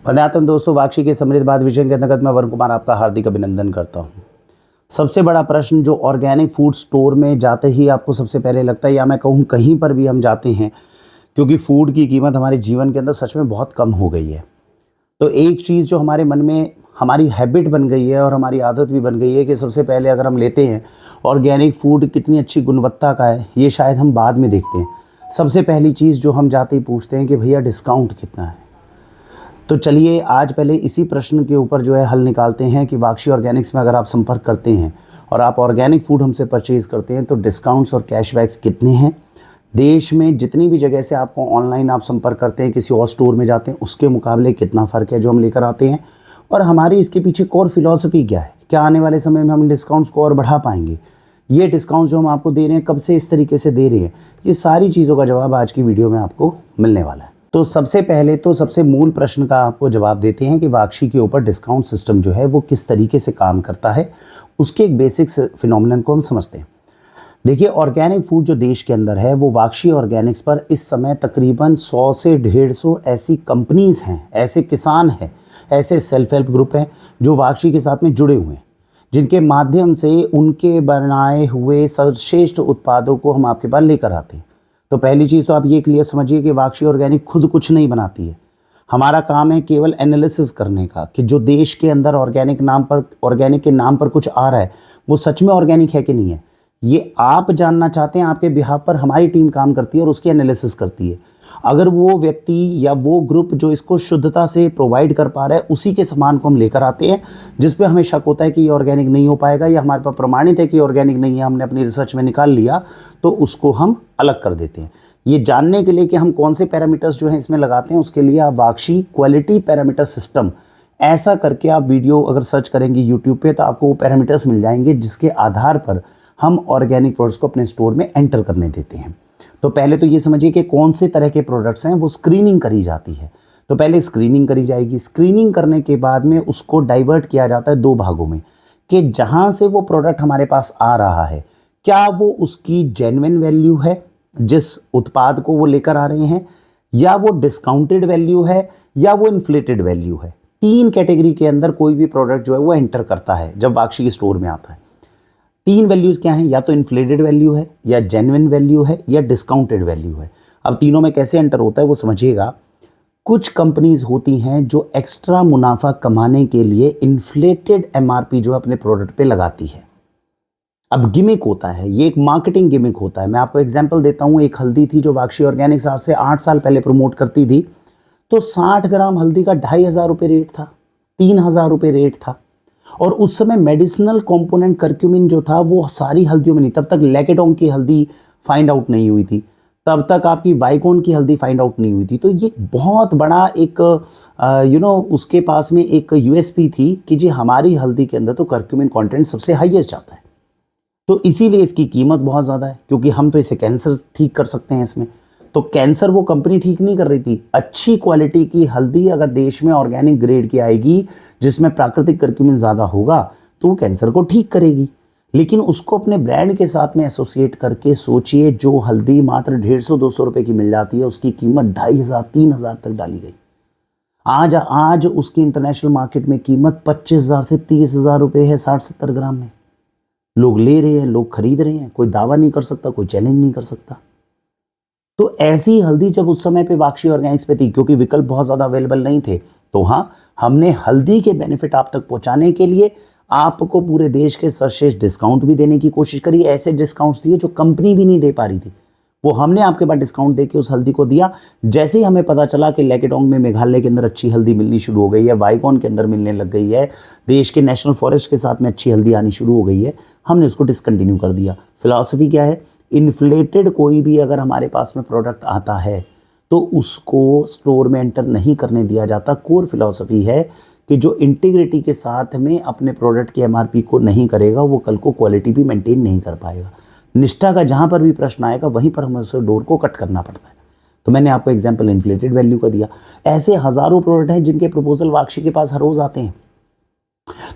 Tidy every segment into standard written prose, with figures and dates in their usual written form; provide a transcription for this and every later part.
वंदनात्म दोस्तों, वाक्षी के समृद्ध बाद विषय के अंतर्गत मैं वरुण कुमार आपका हार्दिक अभिनंदन करता हूं। सबसे बड़ा प्रश्न जो ऑर्गेनिक फूड स्टोर में जाते ही आपको सबसे पहले लगता है, या मैं कहूं कहीं पर भी हम जाते हैं, क्योंकि फूड की कीमत हमारे जीवन के अंदर सच में बहुत कम हो गई है। तो एक चीज़ जो हमारे मन में हमारी हैबिट बन गई है और हमारी आदत भी बन गई है कि सबसे पहले अगर हम लेते हैं ऑर्गेनिक फूड कितनी अच्छी गुणवत्ता का है, ये शायद हम बाद में देखते हैं। सबसे पहली चीज़ जो हम जाते ही पूछते हैं कि भैया डिस्काउंट कितना है। तो चलिए आज पहले इसी प्रश्न के ऊपर जो है हल निकालते हैं कि वाक्षी ऑर्गेनिक्स में अगर आप संपर्क करते हैं और आप ऑर्गेनिक फूड हमसे परचेज़ करते हैं तो डिस्काउंट्स और कैशबैक्स कितने हैं। देश में जितनी भी जगह से आपको ऑनलाइन आप संपर्क करते हैं, किसी और स्टोर में जाते हैं, उसके मुकाबले कितना फ़र्क है जो हम लेकर आते हैं, और हमारी इसके पीछे कोर फिलॉसफी क्या है। क्या आने वाले समय में हम डिस्काउंट्स को और बढ़ा पाएंगे, ये डिस्काउंट जो हम आपको दे रहे हैं कब से इस तरीके से दे रहे हैं, ये सारी चीज़ों का जवाब आज की वीडियो में आपको मिलने वाला है। तो सबसे पहले तो सबसे मूल प्रश्न का आपको जवाब देते हैं कि वाक्षी के ऊपर डिस्काउंट सिस्टम जो है वो किस तरीके से काम करता है, उसके एक बेसिक फिनोमिनन को हम समझते हैं। देखिए, ऑर्गेनिक फूड जो देश के अंदर है वो वाक्षी ऑर्गेनिक्स पर इस समय तकरीबन 100 से 150 ऐसी कंपनीज़ हैं, ऐसे किसान हैं, ऐसे सेल्फ हेल्प ग्रुप हैं जो वाक्षी के साथ में जुड़े हुए हैं, जिनके माध्यम से उनके बनाए हुए सर्वश्रेष्ठ उत्पादों को हम आपके पास लेकर आते हैं। तो पहली चीज़ तो आप ये क्लियर समझिए कि वाक्षी ऑर्गेनिक खुद कुछ नहीं बनाती है। हमारा काम है केवल एनालिसिस करने का कि जो देश के अंदर ऑर्गेनिक के नाम पर कुछ आ रहा है वो सच में ऑर्गेनिक है कि नहीं है, ये आप जानना चाहते हैं। आपके बिहाफ पर हमारी टीम काम करती है और उसकी एनालिसिस करती है। अगर वो व्यक्ति या वो ग्रुप जो इसको शुद्धता से प्रोवाइड कर पा रहा है उसी के सामान को हम लेकर आते हैं, जिस पे हमें शक होता है कि ये ऑर्गेनिक नहीं हो पाएगा या हमारे पास प्रमाणित है कि ऑर्गेनिक नहीं है, हमने अपनी रिसर्च में निकाल लिया, तो उसको हम अलग कर देते हैं। ये जानने के लिए कि हम कौन से पैरामीटर्स जो हैं इसमें लगाते हैं, उसके लिए आप वाक्षी क्वालिटी पैरामीटर सिस्टम ऐसा करके आप वीडियो अगर सर्च करेंगे यूट्यूब पे तो आपको वो पैरामीटर्स मिल जाएंगे, जिसके आधार पर हम ऑर्गेनिक प्रोडक्ट्स को अपने स्टोर में एंटर करने देते हैं। तो पहले तो ये समझिए कि कौन से तरह के प्रोडक्ट्स हैं वो स्क्रीनिंग करी जाती है। तो पहले स्क्रीनिंग करी जाएगी। स्क्रीनिंग करने के बाद में उसको डाइवर्ट किया जाता है दो भागों में, कि जहां से वो प्रोडक्ट हमारे पास आ रहा है क्या वो उसकी जेन्युइन वैल्यू है जिस उत्पाद को वो लेकर आ रहे हैं, या वो डिस्काउंटेड वैल्यू है, या वो इन्फ्लेटेड वैल्यू है। तीन कैटेगरी के अंदर कोई भी प्रोडक्ट जो है वो एंटर करता है जब वाक्षी के स्टोर में आता है। तीन वैल्यूज़ क्या हैं, या तो इन्फ्लेटेड वैल्यू है, या जेन्युइन वैल्यू है, या डिस्काउंटेड वैल्यू है। अब तीनों में कैसे एंटर होता है वो समझिएगा। कुछ कंपनीज होती हैं जो एक्स्ट्रा मुनाफा कमाने के लिए इन्फ्लेटेड एमआरपी जो है अपने प्रोडक्ट पे लगाती है। अब गिमिक होता है, ये एक मार्केटिंग गिमिक होता है। मैं आपको एग्जांपल देता हूँ। एक हल्दी थी जो वाक्षी ऑर्गेनिक्स आज से 8 साल पहले प्रमोट करती थी, तो 60 ग्राम हल्दी का 2500 रुपये रेट था, 3000 रुपये रेट था। और उस समय मेडिसिनल कंपोनेंट करक्यूमिन जो था वो सारी हल्दियों में नहीं, तब तक लेकेडोंग की हल्दी फाइंड आउट नहीं हुई थी, तब तक आपकी वाइकोन की हल्दी फाइंड आउट नहीं हुई थी। तो ये बहुत बड़ा एक उसके पास में एक यूएसपी थी कि जी हमारी हल्दी के अंदर तो करक्यूमिन कंटेंट सबसे हाईएस्ट जाता है, तो इसीलिए इसकी कीमत बहुत ज़्यादा है, क्योंकि हम तो इसे कैंसर ठीक कर सकते हैं इसमें। तो कैंसर वो कंपनी ठीक नहीं कर रही थी। अच्छी क्वालिटी की हल्दी अगर देश में ऑर्गेनिक ग्रेड की आएगी जिसमें प्राकृतिक करक्यूमिन ज़्यादा होगा तो वो कैंसर को ठीक करेगी। लेकिन उसको अपने ब्रांड के साथ में एसोसिएट करके सोचिए, जो हल्दी मात्र 150-200 रुपये की मिल जाती है उसकी कीमत 2500-3000 तक डाली गई। आज उसकी इंटरनेशनल मार्केट में कीमत 25,000 से 30,000 रुपये है 60-70 ग्राम में। लोग ले रहे हैं, लोग खरीद रहे हैं, कोई दावा नहीं कर सकता, कोई चैलेंज नहीं कर सकता। तो ऐसी हल्दी जब उस समय पे वाक्षी ऑर्गेनिक्स पे थी, क्योंकि विकल्प बहुत ज़्यादा अवेलेबल नहीं थे, तो हाँ, हमने हल्दी के बेनिफिट आप तक पहुंचाने के लिए आपको पूरे देश के सर्वश्रेष्ठ डिस्काउंट भी देने की कोशिश करी। ऐसे डिस्काउंट्स दिए जो कंपनी भी नहीं दे पा रही थी, वो हमने आपके पास डिस्काउंट देके उस हल्दी को दिया। जैसे ही हमें पता चला कि लेकेडोंग में मेघालय के अंदर अच्छी हल्दी मिलनी शुरू हो गई है, वाइकॉन के अंदर मिलने लग गई है, देश के नेशनल फॉरेस्ट के साथ में अच्छी हल्दी आनी शुरू हो गई है, हमने उसको डिसकंटिन्यू कर दिया। फिलॉसफी क्या है, इन्फ्लेटेड कोई भी अगर हमारे पास में प्रोडक्ट आता है तो उसको स्टोर में एंटर नहीं करने दिया जाता। कोर फिलॉसफी है कि जो इंटीग्रिटी के साथ में अपने प्रोडक्ट की एमआरपी को नहीं करेगा वो कल को क्वालिटी भी मेंटेन नहीं कर पाएगा। निष्ठा का जहाँ पर भी प्रश्न आएगा वहीं पर हमें उसे डोर को कट करना पड़ता है। तो मैंने आपको एग्जाम्पल इन्फ्लेटेड वैल्यू का दिया। ऐसे हज़ारों प्रोडक्ट हैं जिनके प्रपोजल वाक्षी के पास हर रोज़ आते हैं।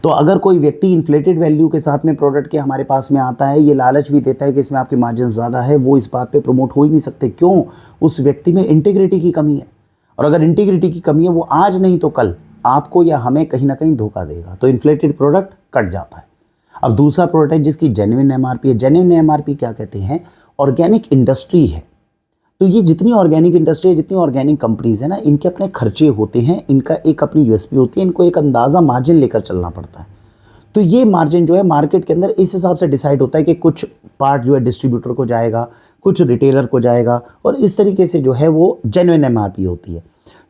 तो अगर कोई व्यक्ति इन्फ्लेटेड वैल्यू के साथ में प्रोडक्ट के हमारे पास में आता है, ये लालच भी देता है कि इसमें आपके मार्जिन ज़्यादा है, वो इस बात पे प्रमोट हो ही नहीं सकते। क्यों? उस व्यक्ति में इंटीग्रिटी की कमी है। और अगर इंटीग्रिटी की कमी है, वो आज नहीं तो कल आपको या हमें कहीं ना कहीं धोखा देगा, तो इन्फ्लेटेड प्रोडक्ट कट जाता है। अब दूसरा प्रोडक्ट है जिसकी जेन्युइन एमआरपी है। जेन्युइन एमआरपी क्या कहते हैं, ऑर्गेनिक इंडस्ट्री है। तो ये जितनी ऑर्गेनिक इंडस्ट्री है, जितनी ऑर्गेनिक कंपनीज है ना, इनके अपने खर्चे होते हैं, इनका एक अपनी यूएसपी होती है, इनको एक अंदाज़ा मार्जिन लेकर चलना पड़ता है। तो ये मार्जिन जो है मार्केट के अंदर इस हिसाब से डिसाइड होता है कि कुछ पार्ट जो है डिस्ट्रीब्यूटर को जाएगा, कुछ रिटेलर को जाएगा, और इस तरीके से जो है वो जेन्युइन एमआरपी होती है।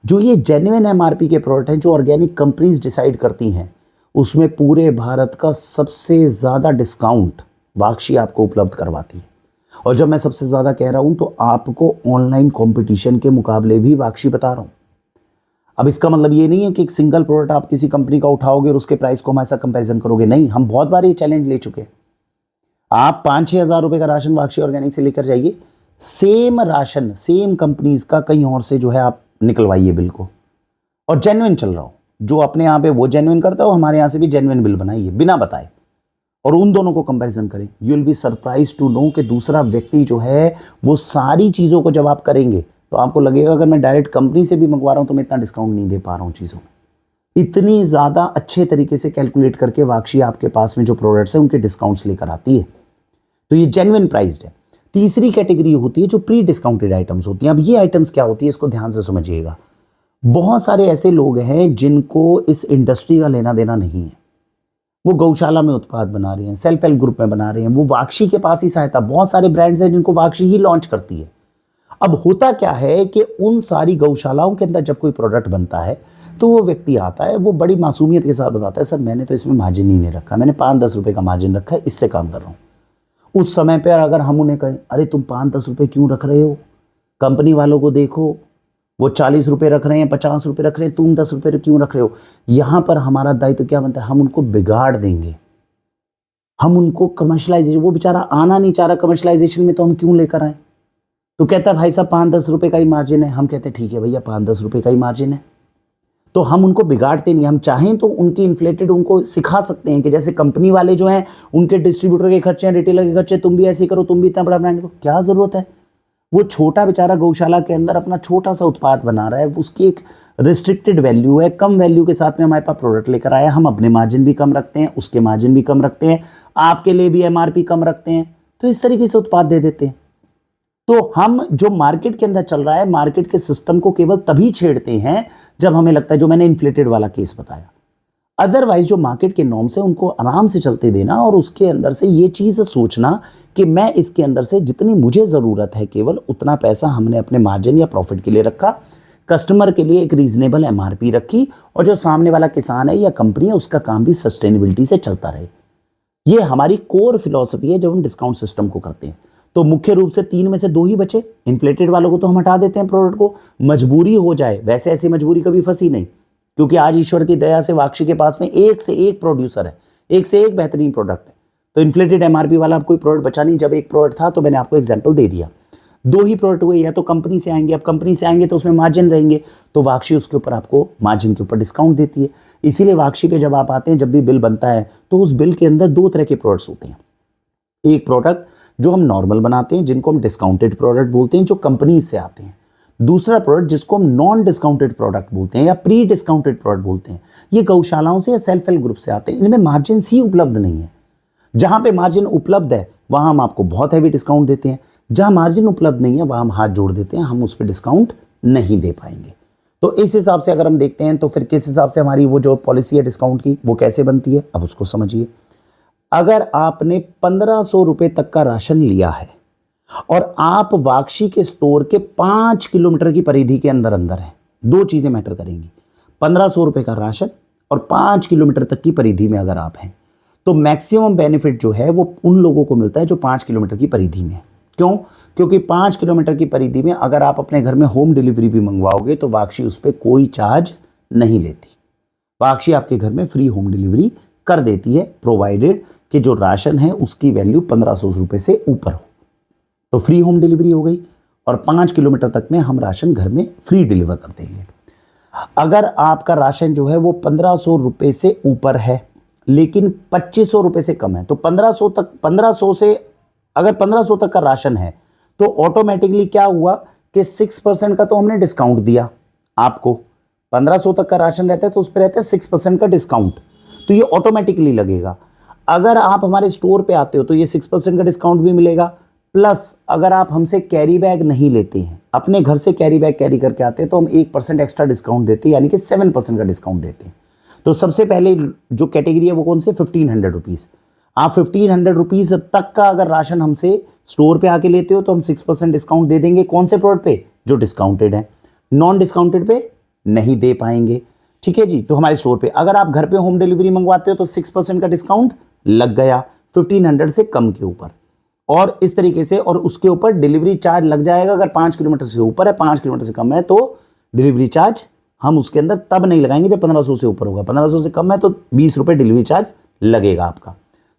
जो ये जेन्युइन एमआरपी के प्रोडक्ट हैं जो ऑर्गेनिक कंपनीज डिसाइड करती हैं, उसमें पूरे भारत का सबसे ज़्यादा डिस्काउंट वाक्षी आपको उपलब्ध करवाती है। और जब मैं सबसे ज़्यादा कह रहा हूँ तो आपको ऑनलाइन कंपटीशन के मुकाबले भी वाक्षी बता रहा हूँ। अब इसका मतलब ये नहीं है कि एक सिंगल प्रोडक्ट आप किसी कंपनी का उठाओगे और उसके प्राइस को हमारे साथ कंपैरिजन करोगे, नहीं। हम बहुत बार ये चैलेंज ले चुके हैं। आप 5-6 हज़ार रुपये का राशन वाक्षी ऑर्गेनिक से लेकर जाइए, सेम राशन सेम कंपनीज का कहीं और से जो है आप निकलवाइए बिल को, और जेन्युइन चल रहा हो। जो अपने यहाँ पे वो जेन्युइन करता हो, हमारे यहाँ से भी जेन्युइन बिल बनाइए बिना बताए, और उन दोनों को कंपैरिजन करें। You will be surprise to know कि दूसरा व्यक्ति जो है वो सारी चीज़ों को जब आप करेंगे तो आपको लगेगा अगर मैं डायरेक्ट कंपनी से भी मंगवा रहा हूँ तो मैं इतना डिस्काउंट नहीं दे पा रहा हूँ चीज़ों में। इतनी ज़्यादा अच्छे तरीके से कैलकुलेट करके वाक्षी आपके पास में जो प्रोडक्ट्स हैं उनके डिस्काउंट्स लेकर आती है। तो ये जेन्युइन प्राइस्ड है। तीसरी कैटेगरी होती है जो प्री डिस्काउंटेड आइटम्स होती हैं। अब ये आइटम्स क्या होती है, इसको ध्यान से समझिएगा। बहुत सारे ऐसे लोग हैं जिनको इस इंडस्ट्री का लेना देना नहीं है। वो गौशाला में उत्पाद बना रहे हैं, सेल्फ हेल्प ग्रुप में बना रहे हैं, वो वाक्षी के पास ही सहायता। बहुत सारे ब्रांड्स हैं जिनको वाक्षी ही लॉन्च करती है। अब होता क्या है कि उन सारी गौशालाओं के अंदर जब कोई प्रोडक्ट बनता है तो वो व्यक्ति आता है, वो बड़ी मासूमियत के साथ बताता है, सर मैंने तो इसमें मार्जिन ही नहीं रखा, मैंने 5-10 रुपये का मार्जिन रखा है, इससे काम कर रहा हूँ। उस समय पर अगर हम उन्हें कहें अरे तुम 5-10 रुपये क्यों रख रहे हो, कंपनी वालों को देखो वो 40 रुपये रख रहे हैं, 50 रुपये रख रहे हैं, तुम 10 रुपये क्यों रख रहे हो। यहाँ पर हमारा दायित्व क्या बनता है, हम उनको बिगाड़ देंगे, हम उनको कमर्शलाइजेशन, वो बेचारा आना नहीं चाह रहा कमर्शलाइजेशन में, तो हम क्यों लेकर आए। तो कहता है भाई साहब 5-10 रुपये का ही मार्जिन है। हम कहते हैं ठीक है भैया 5-10 रुपये का ही मार्जिन है। तो हम उनको बिगाड़ते नहीं। हम चाहें तो उनकी इन्फ्लेटेड उनको सिखा सकते हैं कि जैसे कंपनी वाले जो हैं उनके डिस्ट्रीब्यूटर के खर्चे हैं, रिटेलर के खर्चे, तुम भी ऐसे करो, तुम भी इतना बड़ा ब्रांड को, क्या ज़रूरत है। वो छोटा बेचारा गौशाला के अंदर अपना छोटा सा उत्पाद बना रहा है, उसकी एक रिस्ट्रिक्टेड वैल्यू है, कम वैल्यू के साथ में हमारे पास प्रोडक्ट लेकर आया। हम अपने मार्जिन भी कम रखते हैं, उसके मार्जिन भी कम रखते हैं, आपके लिए भी एमआरपी कम रखते हैं, तो इस तरीके से उत्पाद दे देते हैं। तो हम जो मार्केट के अंदर चल रहा है, मार्केट के सिस्टम को केवल तभी छेड़ते हैं जब हमें लगता है, जो मैंने इन्फ्लेटेड वाला केस बताया। अदरवाइज जो मार्केट के नॉर्म्स है उनको आराम से चलते देना, और उसके अंदर से ये चीज़ सोचना कि मैं इसके अंदर से जितनी मुझे ज़रूरत है केवल उतना पैसा हमने अपने मार्जिन या प्रॉफिट के लिए रखा, कस्टमर के लिए एक रीजनेबल एमआरपी रखी, और जो सामने वाला किसान है या कंपनी है उसका काम भी सस्टेनेबिलिटी से चलता रहे। ये हमारी कोर फिलॉसफी है जब हम डिस्काउंट सिस्टम को करते हैं। तो मुख्य रूप से 3 में से 2 ही बचे। इन्फ्लेटेड वालों को तो हम हटा देते हैं प्रोडक्ट को, मजबूरी हो जाए, वैसे ऐसी मजबूरी कभी फंसी नहीं, क्योंकि आज ईश्वर की दया से वाक्षी के पास में एक से एक प्रोड्यूसर है, एक से एक बेहतरीन प्रोडक्ट है। तो इन्फ्लेटेड एमआरपी वाला अब कोई प्रोडक्ट बचा नहीं। जब एक प्रोडक्ट था तो मैंने आपको एग्जांपल दे दिया, 2 ही प्रोडक्ट हुए, या तो कंपनी से आएंगे। अब कंपनी से आएंगे तो उसमें मार्जिन रहेंगे, तो वाक्षी उसके ऊपर आपको मार्जिन के ऊपर डिस्काउंट देती है। इसीलिए वाक्षी पे जब आप आते हैं, जब भी बिल बनता है तो उस बिल के अंदर 2 तरह के प्रोडक्ट्स होते हैं। एक प्रोडक्ट जो हम नॉर्मल बनाते हैं, जिनको हम डिस्काउंटेड प्रोडक्ट बोलते हैं, जो कंपनी से आते हैं। दूसरा प्रोडक्ट जिसको हम नॉन डिस्काउंटेड प्रोडक्ट बोलते हैं या प्री डिस्काउंटेड प्रोडक्ट बोलते हैं, ये गौशालाओं से या सेल्फ हेल्प ग्रुप से आते हैं। इनमें मार्जिन ही उपलब्ध नहीं है। जहां पे मार्जिन उपलब्ध है वहां हम आपको बहुत हैवी डिस्काउंट देते हैं, जहां मार्जिन उपलब्ध नहीं है वहां हम हाथ जोड़ देते हैं, हम उस पर डिस्काउंट नहीं दे पाएंगे। तो इस हिसाब से अगर हम देखते हैं तो फिर किस हिसाब से हमारी वो जो पॉलिसी है डिस्काउंट की वो कैसे बनती है, अब उसको समझिए। अगर आपने 1500 रुपये तक का राशन लिया है और आप वाक्षी के स्टोर के 5 किलोमीटर की परिधि के अंदर हैं, 2 चीज़ें मैटर करेंगी। 1500 रुपये का राशन और 5 किलोमीटर तक की परिधि में अगर आप हैं, तो मैक्सिमम बेनिफिट जो है वो उन लोगों को मिलता है जो 5 किलोमीटर की परिधि में। क्यों? क्योंकि 5 किलोमीटर की परिधि में अगर आप अपने घर में होम डिलीवरी भी मंगवाओगे तो वाक्षी उस पर कोई चार्ज नहीं लेती। वाक्षी आपके घर में फ्री होम डिलीवरी कर देती है, प्रोवाइडेड कि जो राशन है उसकी वैल्यू 1500 रुपये से ऊपर हो। तो फ्री होम डिलीवरी हो गई, और 5 किलोमीटर तक में हम राशन घर में फ्री डिलीवर कर देंगे। अगर आपका राशन जो है वो 1500 रुपये से ऊपर है लेकिन 2500 रुपये से कम है, तो 1500 से अगर 1500 तक का राशन है तो ऑटोमेटिकली क्या हुआ कि 6% का तो हमने डिस्काउंट दिया, आपको 1500 तक का राशन रहता है तो उस पर रहता है 6% का डिस्काउंट, तो ये ऑटोमेटिकली लगेगा। अगर आप हमारे स्टोर पे आते हो तो ये 6% का डिस्काउंट भी मिलेगा, प्लस अगर आप हमसे कैरी बैग नहीं लेते हैं, अपने घर से कैरी बैग कैरी करके आते हैं, तो हम 1% एक्स्ट्रा डिस्काउंट देते हैं, यानी कि 7% का डिस्काउंट देते हैं। तो सबसे पहले जो कैटेगरी है वो कौन से, 1500 रुपीज़। आप 1500 रुपीज़ तक का अगर राशन हमसे स्टोर पे आके लेते हो तो हम 6% डिस्काउंट दे देंगे। कौन से प्रोडक्ट पे, जो डिस्काउंटेड है, नॉन डिस्काउंटेड पे नहीं दे पाएंगे। ठीक है जी। तो हमारे स्टोर पे अगर आप घर पे होम डिलीवरी मंगवाते हो तो 6% का डिस्काउंट लग गया 1500 से कम के ऊपर, और इस तरीके से, और उसके ऊपर डिलीवरी चार्ज लग जाएगा। अगर 5 किलोमीटर से ऊपर है, 5 किलोमीटर से कम है तो डिलीवरी चार्ज हम उसके अंदर तब नहीं लगाएंगे जब 1500 से ऊपर होगा। 1500 से कम है तो 20 रुपये डिलीवरी चार्ज लगेगा आपका।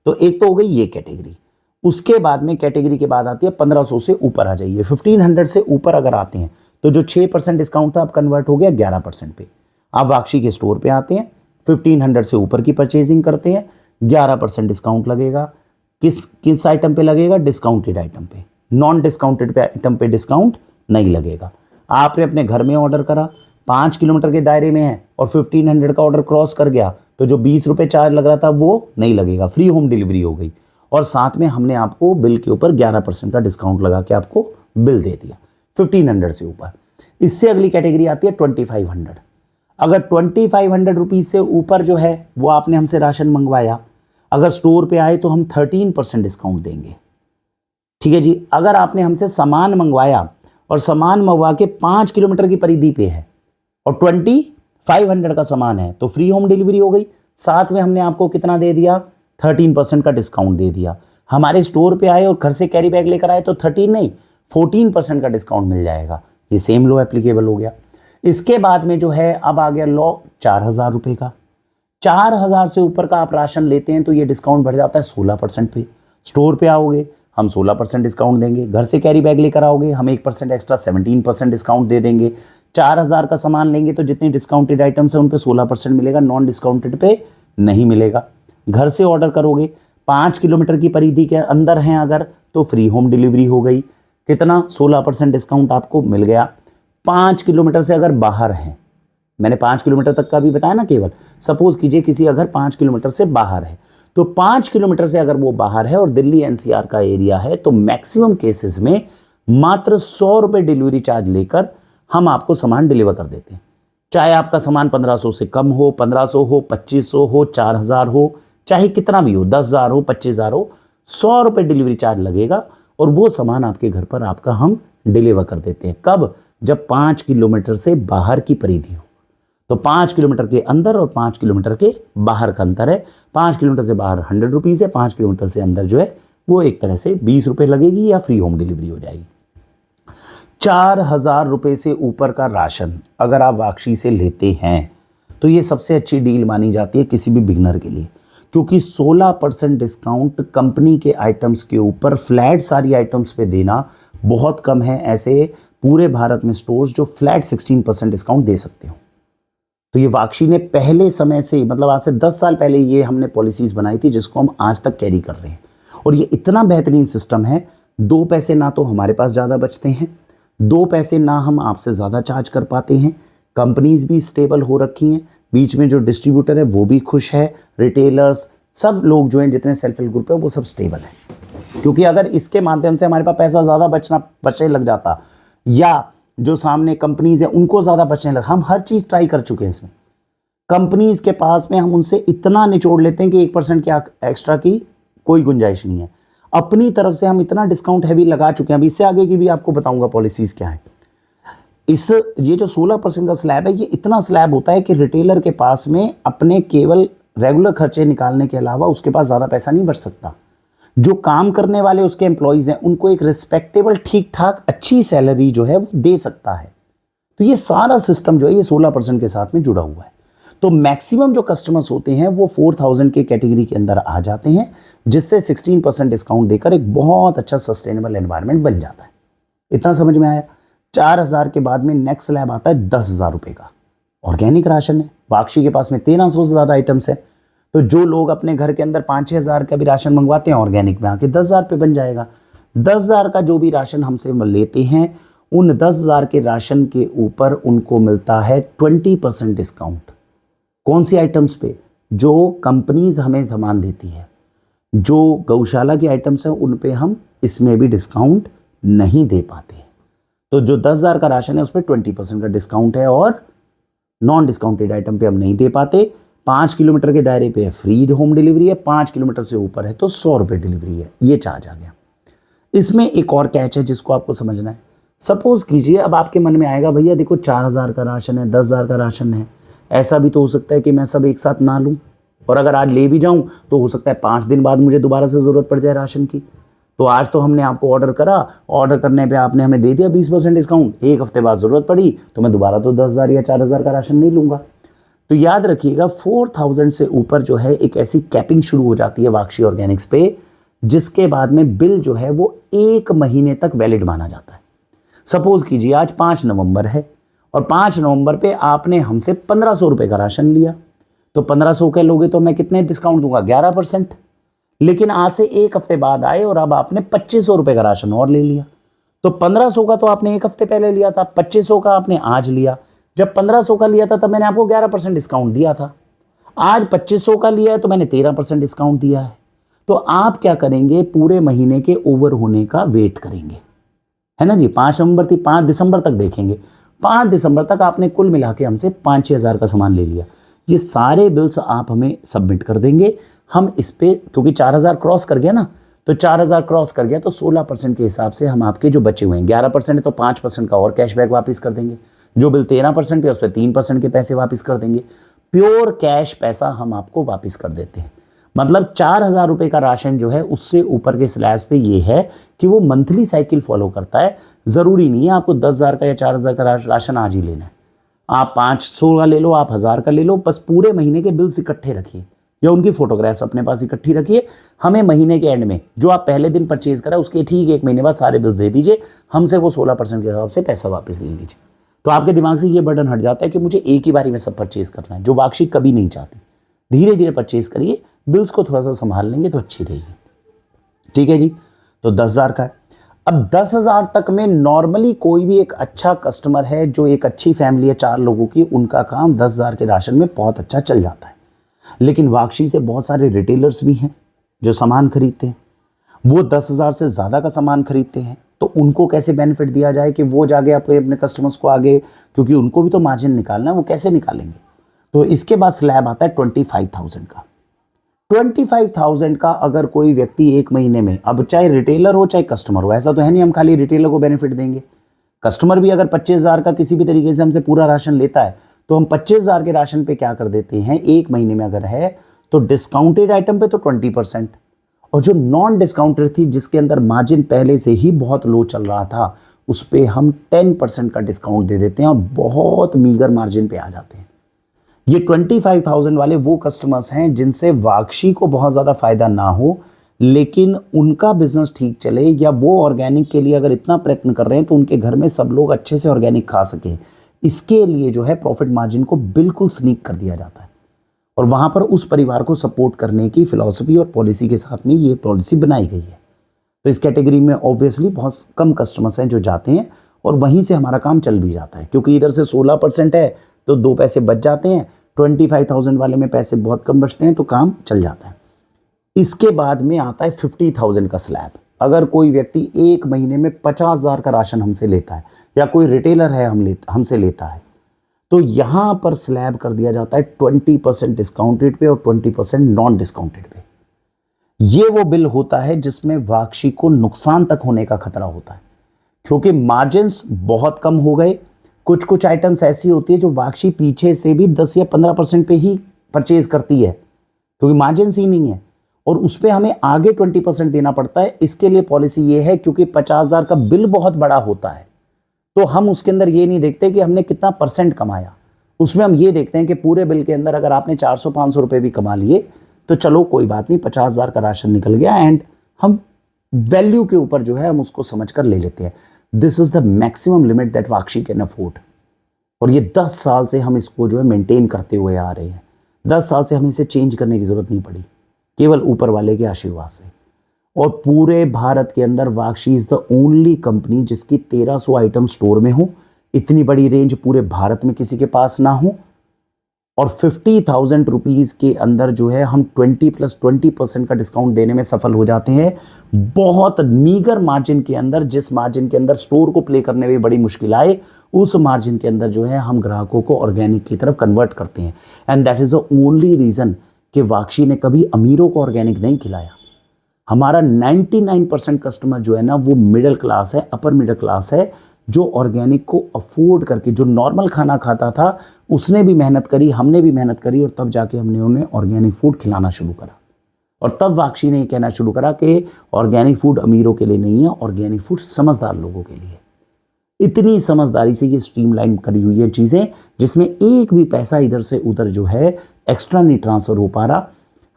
तो एक तो हो गई ये कैटेगरी। उसके बाद में कैटेगरी के बाद आती है 1500 से ऊपर आ जाइए। 1500 से ऊपर अगर आते हैं तो जो 6% डिस्काउंट था अब कन्वर्ट हो गया 11% पे। आप वाक्षी के स्टोर पे आते हैं, 1500 से ऊपर की परचेजिंग करते हैं, 11% डिस्काउंट लगेगा। किस आइटम पे लगेगा, डिस्काउंटेड आइटम पे। नॉन डिस्काउंटेड पे आइटम पे डिस्काउंट नहीं लगेगा। आपने अपने घर में ऑर्डर करा, 5 किलोमीटर के दायरे में है और 1500 का ऑर्डर क्रॉस कर गया तो जो 20 रुपये चार्ज लग रहा था वो नहीं लगेगा, फ्री होम डिलीवरी हो गई। और साथ में हमने आपको बिल के ऊपर 11% का डिस्काउंट लगा के आपको बिल दे दिया 1500 से ऊपर। इससे अगली कैटेगरी आती है 2500। अगर 2500 रुपीज़ से ऊपर जो है वो आपने हमसे राशन मंगवाया, अगर स्टोर पे आए तो हम 13% डिस्काउंट देंगे। ठीक है जी। अगर आपने हमसे सामान मंगवाया और सामान मंगवा के 5 किलोमीटर की परिधि पे है और 2500 का सामान है तो फ्री होम डिलीवरी हो गई। साथ में हमने आपको कितना दे दिया, 13% का डिस्काउंट दे दिया। हमारे स्टोर पे आए और घर से कैरी बैग लेकर आए तो 13 नहीं 14% का डिस्काउंट मिल जाएगा। ये सेम लॉ एप्लीकेबल हो गया। इसके बाद में जो है अब आ गया लॉ 4000 रुपये का। 4000 से ऊपर का आप राशन लेते हैं तो ये डिस्काउंट बढ़ जाता है 16% पे। स्टोर पे आओगे हम 16% डिस्काउंट देंगे, घर से कैरी बैग लेकर आओगे हम 1% एक्स्ट्रा 17% डिस्काउंट दे देंगे। 4000 का सामान लेंगे तो जितनी डिस्काउंटेड आइटम्स हैं उन पे 16% मिलेगा, नॉन डिस्काउंटेड पे नहीं मिलेगा। घर से ऑर्डर करोगे 5 किलोमीटर की परिधि के अंदर हैं अगर तो फ्री होम डिलीवरी हो गई। कितना, 16% डिस्काउंट आपको मिल गया। 5 किलोमीटर से अगर बाहर हैं, मैंने 5 किलोमीटर तक का भी बताया ना, केवल सपोज कीजिए किसी अगर 5 किलोमीटर से बाहर है तो 5 किलोमीटर से अगर वो बाहर है और दिल्ली एनसीआर का एरिया है तो मैक्सिमम केसेस में मात्र 100 रुपये डिलीवरी चार्ज लेकर हम आपको सामान डिलीवर कर देते हैं। चाहे आपका सामान 1500 से कम हो, 1500 हो, 2500 हो, 4000 हो, चाहे कितना भी हो, 10,000 हो, 25,000 हो, 100 रुपये डिलीवरी चार्ज लगेगा और वो सामान आपके घर पर आपका हम डिलीवर कर देते हैं। कब, जब 5 किलोमीटर से बाहर की परिधि हो। तो 5 किलोमीटर के अंदर और 5 किलोमीटर के बाहर का अंतर है। 5 किलोमीटर से बाहर 100 रुपीज़ है, 5 किलोमीटर से अंदर जो है वो एक तरह से 20 रुपये लगेगी या फ्री होम डिलीवरी हो जाएगी। 4000 रुपये से ऊपर का राशन अगर आप वाक्षी से लेते हैं तो ये सबसे अच्छी डील मानी जाती है किसी भी बिगनर के लिए, क्योंकि 16% डिस्काउंट कंपनी के आइटम्स के ऊपर फ्लैट सारी आइटम्स पे देना बहुत कम है। ऐसे पूरे भारत में स्टोर्स जो फ्लैट 16% डिस्काउंट दे सकते हो। तो ये वाक्षी ने पहले समय से, मतलब आज से 10 साल पहले ये हमने पॉलिसीज़ बनाई थी जिसको हम आज तक कैरी कर रहे हैं। और ये इतना बेहतरीन सिस्टम है, 2 पैसे ना तो हमारे पास ज़्यादा बचते हैं, 2 पैसे ना हम आपसे ज़्यादा चार्ज कर पाते हैं। कंपनीज भी स्टेबल हो रखी हैं, बीच में जो डिस्ट्रीब्यूटर है वो भी खुश है, रिटेलर्स सब लोग जो हैं जितने सेल्फ हेल्प ग्रुप है वो सब स्टेबल है। क्योंकि अगर इसके माध्यम से हमारे पास पैसा ज़्यादा बचने लग जाता या जो सामने कंपनीज है उनको ज़्यादा बचने लगा, हम हर चीज़ ट्राई कर चुके हैं इसमें। कंपनीज के पास में हम उनसे इतना निचोड़ लेते हैं कि 1% की एक्स्ट्रा की कोई गुंजाइश नहीं है। अपनी तरफ से हम इतना डिस्काउंट हैवी लगा चुके हैं। अभी इससे आगे की भी आपको बताऊंगा पॉलिसीज़ क्या है। ये जो 16% का स्लैब है, ये इतना स्लैब होता है कि रिटेलर के पास में अपने केवल रेगुलर खर्चे निकालने के अलावा उसके पास ज़्यादा पैसा नहीं बच सकता। जो काम करने वाले उसके एम्प्लॉयज़ हैं उनको एक रिस्पेक्टेबल ठीक ठाक अच्छी सैलरी जो है वो दे सकता है। तो ये सारा सिस्टम जो है ये 16% के साथ में जुड़ा हुआ है। तो मैक्सिमम जो कस्टमर्स होते हैं वो 4000 के कैटेगरी के अंदर आ जाते हैं, जिससे 16% डिस्काउंट देकर एक बहुत अच्छा सस्टेनेबल एनवायरनमेंट बन जाता है। इतना समझ में आया। 4000 के बाद में नेक्स्ट स्लैब आता है 10,000 रुपये का। ऑर्गेनिक राशन है, वाक्षी के पास में 1300 से ज़्यादा आइटम्स है। तो जो लोग अपने घर के अंदर 5-6 हज़ार का भी राशन मंगवाते हैं ऑर्गेनिक में आके 10,000 पे बन जाएगा। 10,000 का जो भी राशन हमसे लेते हैं उन 10,000 के राशन के ऊपर उनको मिलता है 20% डिस्काउंट। कौन सी आइटम्स पे? जो कंपनीज हमें सामान देती है, जो गौशाला की आइटम्स हैं उन पे हम इसमें भी डिस्काउंट नहीं दे पाते। तो जो 10,000 का राशन है उस पर 20% का डिस्काउंट है और नॉन डिस्काउंटेड आइटम पे हम नहीं दे पाते। 5 किलोमीटर के दायरे पे फ्री होम डिलीवरी है, 5 किलोमीटर से ऊपर है तो 100 रुपये डिलीवरी है। ये चार्ज आ गया। इसमें एक और कैच है जिसको आपको समझना है। सपोज कीजिए अब आपके मन में आएगा भैया देखो 4,000 का राशन है, 10,000 का राशन है, ऐसा भी तो हो सकता है कि मैं सब एक साथ ना लूँ, और अगर आज ले भी जाऊँ तो हो सकता है 5 दिन बाद मुझे दोबारा से ज़रूरत पड़ जाए राशन की। तो आज तो हमने आपको ऑर्डर करा, ऑर्डर करने पे आपने हमें दे दिया 20% डिस्काउंट, एक हफ्ते बाद ज़रूरत पड़ी तो मैं दोबारा तो 10,000 या 4,000 का राशन नहीं लूँगा। तो याद रखिएगा 4,000 से ऊपर जो है एक ऐसी कैपिंग शुरू हो जाती है वाक्षी ऑर्गेनिक्स पे, जिसके बाद में बिल जो है वो 1 महीने तक वैलिड माना जाता है। सपोज कीजिए आज 5 नवंबर है और 5 नवंबर पे आपने हमसे 1,500 रुपये का राशन लिया, तो 1,500 के लोगे तो मैं कितने डिस्काउंट दूंगा? 11%। लेकिन आज से एक हफ्ते बाद आए और अब आपने 2,500 रुपये का राशन और ले लिया, तो 1,500 का तो आपने एक हफ्ते पहले लिया था, 2,500 का आपने आज लिया। जब 1,500 का लिया था तब मैंने आपको 11% डिस्काउंट दिया था, आज 2,500 का लिया है तो मैंने 13% डिस्काउंट दिया है। तो आप क्या करेंगे? पूरे महीने के ओवर होने का वेट करेंगे, है ना जी। 5 नवंबर थी, 5 दिसंबर तक देखेंगे। 5 दिसंबर तक आपने कुल मिला के हमसे 5-6 हज़ार का सामान ले लिया। ये सारे बिल्स आप हमें सबमिट कर देंगे। हम इस पे क्योंकि 4,000 क्रॉस कर गया ना, तो 4,000 क्रॉस कर गया तो 16% के हिसाब से हम आपके जो बचे हुए हैं 11% है तो 5% का और कैशबैक वापस कर देंगे। जो बिल 13% पे उस पर 3% के पैसे वापस कर देंगे। प्योर कैश पैसा हम आपको वापस कर देते हैं। मतलब 4,000 रुपये का राशन जो है उससे ऊपर के स्लैब पे ये है कि वो मंथली साइकिल फॉलो करता है। ज़रूरी नहीं है आपको 10,000 का या 4,000 का राशन आज ही लेना है। आप 500 का ले लो, आप 1,000 का ले लो, बस पूरे महीने के बिल्स इकट्ठे रखिए या उनकी फोटोग्राफ्स अपने पास इकट्ठी रखिए। हमें महीने के एंड में जो आप पहले दिन परचेज करा उसके ठीक 1 महीने बाद सारे बिल्स दे दीजिए, हमसे वो 16% के हिसाब से पैसा वापस ले लीजिए। तो आपके दिमाग से ये बर्डन हट जाता है कि मुझे एक ही बारी में सब परचेज करना है, जो वाक्षी कभी नहीं चाहती। धीरे धीरे परचेज करिए, बिल्स को थोड़ा सा संभाल लेंगे तो अच्छी रहेगी। ठीक है जी। तो 10,000 का है। अब 10,000 तक में नॉर्मली कोई भी एक अच्छा कस्टमर है, जो एक अच्छी फैमिली है 4 लोगों की, उनका काम 10,000 के राशन में बहुत अच्छा चल जाता है। लेकिन वाक्षी से बहुत सारे रिटेलर्स भी हैं जो सामान खरीदते हैं, वो 10,000 से ज़्यादा का सामान खरीदते हैं। तो उनको कैसे बेनिफिट दिया जाए कि वो जाके अपने कस्टमर्स को आगे, क्योंकि उनको भी तो मार्जिन निकालना है, वो कैसे निकालेंगे? तो इसके बाद स्लैब आता है 25,000 का। 25,000 का अगर कोई व्यक्ति एक महीने में, अब चाहे रिटेलर हो चाहे कस्टमर हो, ऐसा तो है नहीं हम खाली रिटेलर को बेनिफिट देंगे। कस्टमर भी अगर 25,000 का किसी भी तरीके से हमसे पूरा राशन लेता है तो हम 25,000 के राशन पे क्या कर देते हैं, एक महीने में अगर है तो डिस्काउंटेड आइटम पे तो 20%, और जो नॉन डिस्काउंटेड थी जिसके अंदर मार्जिन पहले से ही बहुत लो चल रहा था, उस पर हम 10% का डिस्काउंट दे देते हैं और बहुत मीगर मार्जिन पे आ जाते हैं। ये 25,000 वाले वो कस्टमर्स हैं जिनसे वाक्षी को बहुत ज़्यादा फायदा ना हो, लेकिन उनका बिजनेस ठीक चले, या वो ऑर्गेनिक के लिए अगर इतना प्रयत्न कर रहे हैं तो उनके घर में सब लोग अच्छे से ऑर्गेनिक खा सके। इसके लिए जो है प्रॉफिट मार्जिन को बिल्कुल स्नीक कर दिया जाता है, और वहाँ पर उस परिवार को सपोर्ट करने की फिलॉसफी और पॉलिसी के साथ में ये पॉलिसी बनाई गई है। तो इस कैटेगरी में ऑब्वियसली बहुत कम कस्टमर्स हैं जो जाते हैं, और वहीं से हमारा काम चल भी जाता है, क्योंकि इधर से 16% है तो 2 पैसे बच जाते हैं। 25,000 वाले में पैसे बहुत कम बचते हैं तो काम चल जाता है। इसके बाद में आता है 50,000 का स्लैब। अगर कोई व्यक्ति एक महीने में 50,000 का राशन हमसे लेता है, या कोई रिटेलर है हमसे लेता है, तो यहाँ पर स्लैब कर दिया जाता है 20% डिस्काउंटेड पे और 20% नॉन डिस्काउंटेड पे। ये वो बिल होता है जिसमें वाक्षी को नुकसान तक होने का खतरा होता है, क्योंकि मार्जिन्स बहुत कम हो गए। कुछ कुछ आइटम्स ऐसी होती है जो वाक्षी पीछे से भी 10 या 15% पे ही परचेज करती है, क्योंकि मार्जिन्स ही नहीं है, और उस पर हमें आगे 20% देना पड़ता है। इसके लिए पॉलिसी ये है, क्योंकि 50,000 का बिल बहुत बड़ा होता है, तो हम उसके अंदर ये नहीं देखते कि हमने कितना परसेंट कमाया। उसमें हम ये देखते हैं कि पूरे बिल के अंदर अगर आपने 400-500 रुपये भी कमा लिए तो चलो कोई बात नहीं, 50,000 का राशन निकल गया, एंड हम वैल्यू के ऊपर जो है हम उसको समझ कर ले लेते हैं। This is the maximum limit that वाक्षी कैन अफोर्ड, और ये 10 साल से हम इसको जो है मेंटेन करते हुए आ रहे हैं। 10 साल से हमें इसे चेंज करने की जरूरत नहीं पड़ी, केवल ऊपर वाले के आशीर्वाद से। और पूरे भारत के अंदर वाक्षी इज द ओनली कंपनी जिसकी 1300 आइटम स्टोर में हो, इतनी बड़ी रेंज पूरे भारत में किसी के पास ना हो, और 50,000 रुपीज के अंदर जो है हम 20+20% का डिस्काउंट देने में सफल हो जाते हैं, बहुत मीगर मार्जिन के अंदर। जिस मार्जिन के अंदर स्टोर को प्ले करने में बड़ी मुश्किल आए, उस मार्जिन के अंदर जो है हम ग्राहकों को ऑर्गेनिक की तरफ कन्वर्ट करते हैं। And that is the only reason कि वाक्षी ने कभी अमीरों को ऑर्गेनिक नहीं खिलाया। हमारा 99% कस्टमर जो है ना वो मिडिल क्लास है, अपर मिडिल क्लास है, जो ऑर्गेनिक को अफोर्ड करके, जो नॉर्मल खाना खाता था उसने भी मेहनत करी, हमने भी मेहनत करी, और तब जाके हमने उन्हें ऑर्गेनिक फूड खिलाना शुरू करा। और तब वाक्षी ने ये कहना शुरू करा कि ऑर्गेनिक फूड अमीरों के लिए नहीं है, ऑर्गेनिक फूड समझदार लोगों के लिए। इतनी समझदारी से ये स्ट्रीमलाइन करी हुई है चीज़ें, जिसमें एक भी पैसा इधर से उधर जो है एक्स्ट्रा नहीं ट्रांसफर हो पा रहा।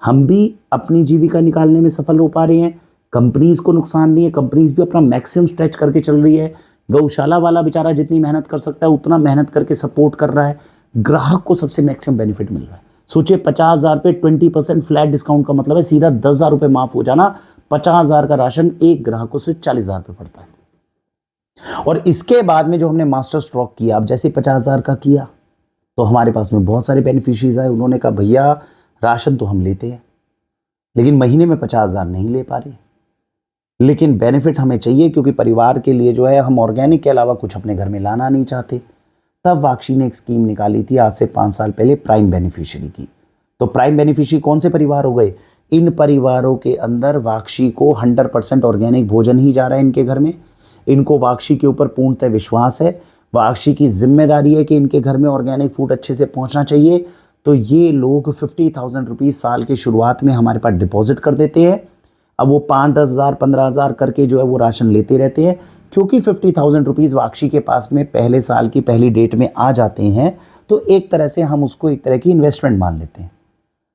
हम भी अपनी जीविका निकालने में सफल हो पा रहे हैं, कंपनीज को नुकसान नहीं है, कंपनीज भी अपना मैक्सिमम स्ट्रेच करके चल रही है। गौशाला वाला बेचारा जितनी मेहनत कर सकता है उतना मेहनत करके सपोर्ट कर रहा है, ग्राहक को सबसे मैक्सिमम बेनिफिट मिल रहा है। सोचिए 50,000 पे 20% फ्लैट डिस्काउंट का मतलब है सीधा 10,000 रुपये माफ हो जाना। 50,000 का राशन एक ग्राहक को सिर्फ 40,000 पे पड़ता है। और इसके बाद में जो हमने मास्टर स्ट्रोक किया, अब जैसे 50,000 का किया तो हमारे पास में बहुत सारे बेनिफिशरीज आए। उन्होंने कहा भैया राशन तो हम लेते हैं लेकिन महीने में 50,000 नहीं ले पा रहे, लेकिन बेनिफिट हमें चाहिए क्योंकि परिवार के लिए जो है हम ऑर्गेनिक के अलावा कुछ अपने घर में लाना नहीं चाहते। तब वाक्षी ने एक स्कीम निकाली थी आज से 5 साल पहले, प्राइम बेनिफिशियरी की। तो प्राइम बेनिफिशियरी कौन से परिवार हो गए? इन परिवारों के अंदर वाक्षी को 100% ऑर्गेनिक भोजन ही जा रहा है इनके घर में। इनको वाक्षी के ऊपर पूर्णतः विश्वास है, वाक्षी की जिम्मेदारी है कि इनके घर में ऑर्गेनिक फूड अच्छे से पहुंचना चाहिए। तो ये लोग 50,000 रुपीज़ साल की शुरुआत में हमारे पास डिपॉजिट कर देते हैं। अब वो 5-10 हज़ार 15 हज़ार करके जो है वो राशन लेते रहते हैं, क्योंकि 50,000 रुपीज़ वाक्षी के पास में पहले साल की पहली डेट में आ जाते हैं। तो एक तरह से हम उसको एक तरह की इन्वेस्टमेंट मान लेते हैं।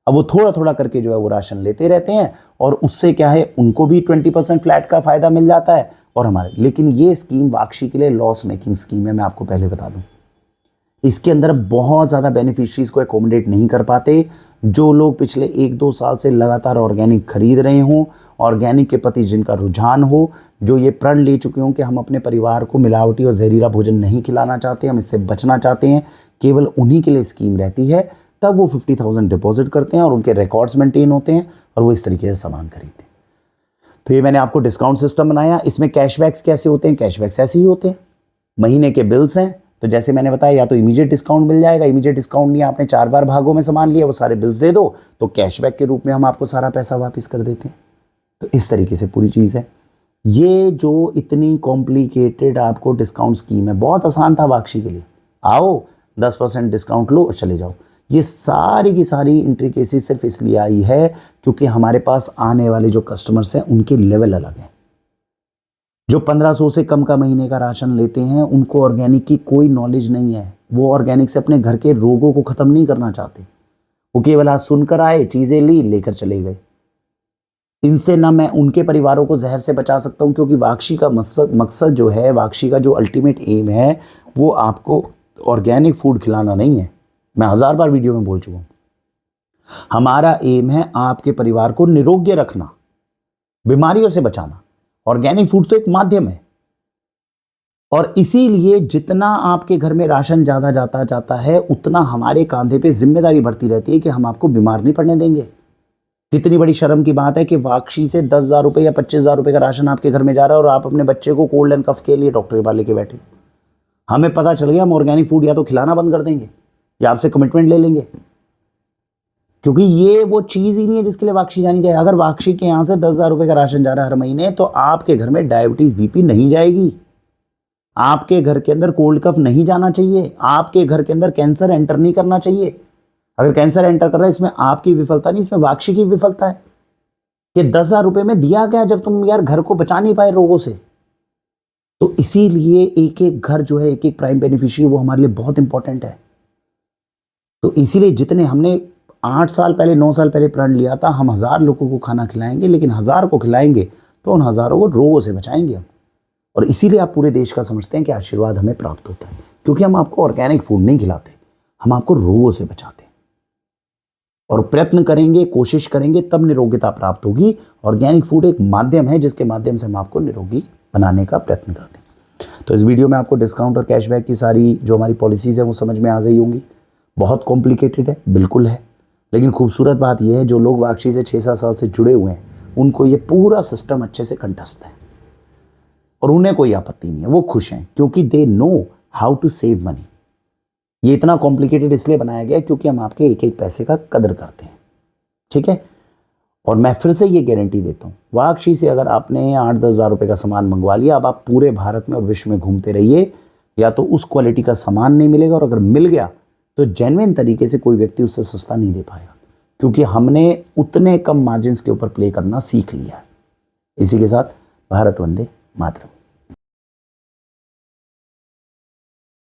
अब वो थोड़ा थोड़ा करके जो है वो राशन लेते रहते हैं, और उससे क्या है उनको भी 20% फ्लैट का फ़ायदा मिल जाता है और हमारे। लेकिन ये स्कीम वाक्षी के लिए लॉस मेकिंग स्कीम है, मैं आपको पहले बता दूं। इसके अंदर बहुत ज़्यादा बेनिफिशरीज को एकोमोडेट नहीं कर पाते। जो लोग पिछले 1-2 साल से लगातार ऑर्गेनिक खरीद रहे हों, ऑर्गेनिक के प्रति जिनका रुझान हो, जो ये प्रण ले चुके हों कि हम अपने परिवार को मिलावटी और जहरीला भोजन नहीं खिलाना चाहते, हम इससे बचना चाहते हैं, केवल उन्हीं के लिए स्कीम रहती है। तब वो 50,000 डिपॉजिट करते हैं और उनके रिकॉर्ड्स मेंटेन होते हैं और वो इस तरीके से सामान खरीदते हैं। तो ये मैंने आपको डिस्काउंट सिस्टम बनाया। इसमें कैशबैक्स कैसे होते हैं? कैशबैक्स ऐसे ही होते हैं, महीने के बिल्स हैं तो जैसे मैंने बताया या तो इमीडिएट डिस्काउंट मिल जाएगा, इमीडिएट डिस्काउंट नहीं, आपने 4 बार भागों में सामान लिया, वो सारे बिल्स दे दो तो कैशबैक के रूप में हम आपको सारा पैसा वापस कर देते हैं। तो इस तरीके से पूरी चीज़ है। ये जो इतनी कॉम्प्लिकेटेड आपको डिस्काउंट स्कीम है, बहुत आसान था वाक्षी के लिए। आओ 10% डिस्काउंट लो और चले जाओ। ये सारी की सारी इंट्रिकेसी सिर्फ इसलिए आई है क्योंकि हमारे पास आने वाले जो कस्टमर्स हैं उनके लेवल अलग हैं। जो 1500 से कम का महीने का राशन लेते हैं उनको ऑर्गेनिक की कोई नॉलेज नहीं है। वो ऑर्गेनिक से अपने घर के रोगों को ख़त्म नहीं करना चाहते। वो केवल आज सुनकर आए, चीज़ें ली, लेकर चले गए। इनसे ना मैं उनके परिवारों को जहर से बचा सकता हूँ, क्योंकि वाक्षी का मकसद जो है, वाक्षी का जो अल्टीमेट एम है वो आपको ऑर्गेनिक फूड खिलाना नहीं है। मैं 1000 बार वीडियो में बोल चुका हूँ। हमारा एम है आपके परिवार को निरोग्य रखना, बीमारियों से बचाना। ऑर्गेनिक फूड तो एक माध्यम है, और इसीलिए जितना आपके घर में राशन ज़्यादा जाता है उतना हमारे कांधे पे जिम्मेदारी बढ़ती रहती है कि हम आपको बीमार नहीं पड़ने देंगे। कितनी बड़ी शर्म की बात है कि वाक्षी से 10,000 रुपये या 25,000 रुपये का राशन आपके घर में जा रहा है और आप अपने बच्चे को कोल्ड एंड कफ के लिए डॉक्टर के पास लेके बैठे। हमें पता चल गया हम ऑर्गेनिक फूड या तो खिलाना बंद कर देंगे या आपसे कमिटमेंट ले लेंगे, क्योंकि ये वो चीज़ ही नहीं है जिसके लिए वाक्षी जानी चाहिए। अगर वाक्षी के यहाँ से 10,000 रुपये का राशन जा रहा है हर महीने, तो आपके घर में डायबिटीज़ बीपी नहीं जाएगी, आपके घर के अंदर कोल्ड कफ नहीं जाना चाहिए, आपके घर के अंदर कैंसर एंटर नहीं करना चाहिए। अगर कैंसर एंटर कर रहा है इसमें आपकी विफलता नहीं, इसमें वाक्षी की विफलता है कि 10,000 रुपये में दिया गया जब तुम यार घर को बचा नहीं पाए रोगों से। तो इसीलिए एक एक घर जो है, एक एक प्राइम बेनिफिशियरी, वो हमारे लिए बहुत इंपॉर्टेंट है। तो इसीलिए जितने हमने 8 साल पहले 9 साल पहले प्रण लिया था, हम 1000 लोगों को खाना खिलाएंगे, लेकिन 1000 को खिलाएंगे तो उन हज़ारों को रोगों से बचाएंगे हम। और इसीलिए आप पूरे देश का समझते हैं कि आशीर्वाद हमें प्राप्त होता है, क्योंकि हम आपको ऑर्गेनिक फूड नहीं खिलाते, हम आपको रोगों से बचाते हैं। और प्रयत्न करेंगे, कोशिश करेंगे, तब निरोगिता प्राप्त होगी। ऑर्गेनिक फूड एक माध्यम है जिसके माध्यम से हम आपको निरोगी बनाने का प्रयत्न करते हैं। तो इस वीडियो में आपको डिस्काउंट और कैशबैक की सारी जो हमारी पॉलिसीज़ है वो समझ में आ गई होंगी। बहुत कॉम्प्लिकेटेड है, बिल्कुल है, लेकिन खूबसूरत बात यह है जो लोग वाक्षी से 6-7 साल से जुड़े हुए हैं उनको ये पूरा सिस्टम अच्छे से कंठस्थ है और उन्हें कोई आपत्ति नहीं है, वो खुश हैं क्योंकि they know how to save money. ये इतना कॉम्प्लिकेटेड इसलिए बनाया गया क्योंकि हम आपके एक एक पैसे का कदर करते हैं, ठीक है। और मैं फिर से ये गारंटी देता हूँ, वाक्षी से अगर आपने 8-10 हज़ार रुपये का सामान मंगवा लिया, अब आप पूरे भारत में और विश्व में घूमते रहिए, या तो उस क्वालिटी का सामान नहीं मिलेगा, और अगर मिल गया तो जेन्युइन तरीके से कोई व्यक्ति उससे सस्ता नहीं दे पाएगा, क्योंकि हमने उतने कम मार्जिन के ऊपर प्ले करना सीख लिया है। इसी के साथ भारत वंदे मातरम।